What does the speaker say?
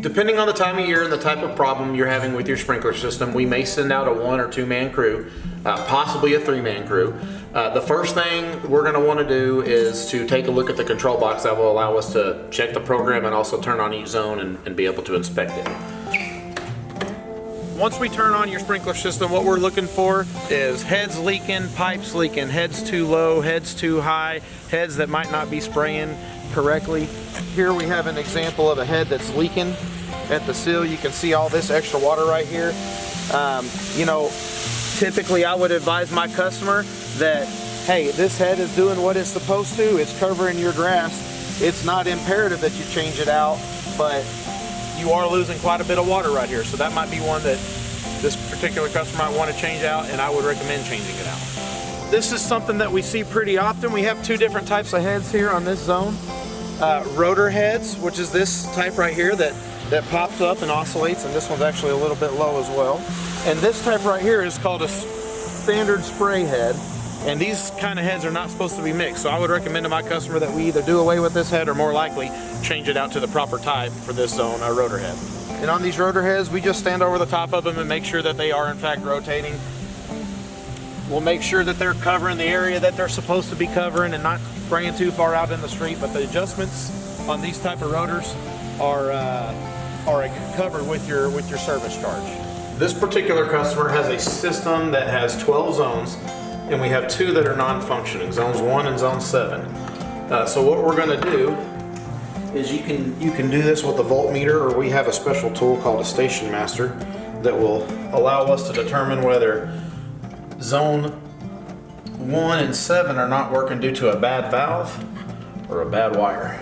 Depending on the time of year and the type of problem you're having with your sprinkler system, we may send out a 1 or 2 man crew, possibly a 3-man crew. The first thing we're going to want to do is to take a look at the control box. That will allow us to check the program and also turn on each zone and be able to inspect it. Once we turn on your sprinkler system, what we're looking for is heads leaking, pipes leaking, heads too low, heads too high, heads that might not be spraying correctly. Here we have an example of a head that's leaking at the seal. You can see all this extra water right here. You know, typically I would advise my customer that, hey, this head is doing what it's supposed to. It's covering your grass. It's not imperative that you change it out, but you are losing quite a bit of water right here. So that might be one that this particular customer might want to change out, and I would recommend changing it out. This is something that we see pretty often. We have 2 different types of heads here on this zone. Rotor heads, which is this type right here that pops up and oscillates, and this one's actually a little bit low as well. And this type right here is called a standard spray head, and these kind of heads are not supposed to be mixed. So I would recommend to my customer that we either do away with this head or more likely change it out to the proper type for this zone, a rotor head. And on these rotor heads, we just stand over the top of them and make sure that they are in fact rotating. We'll make sure that they're covering the area that they're supposed to be covering and not spraying too far out in the street. But the adjustments on these type of rotors are covered with your service charge. This particular customer has a system that has 12 zones, and we have 2 that are non-functioning, zones 1 and zone 7. So what we're going to do is you can do this with a voltmeter, or we have a special tool called a station master that will allow us to determine whether zone 1 and 7 are not working due to a bad valve or a bad wire.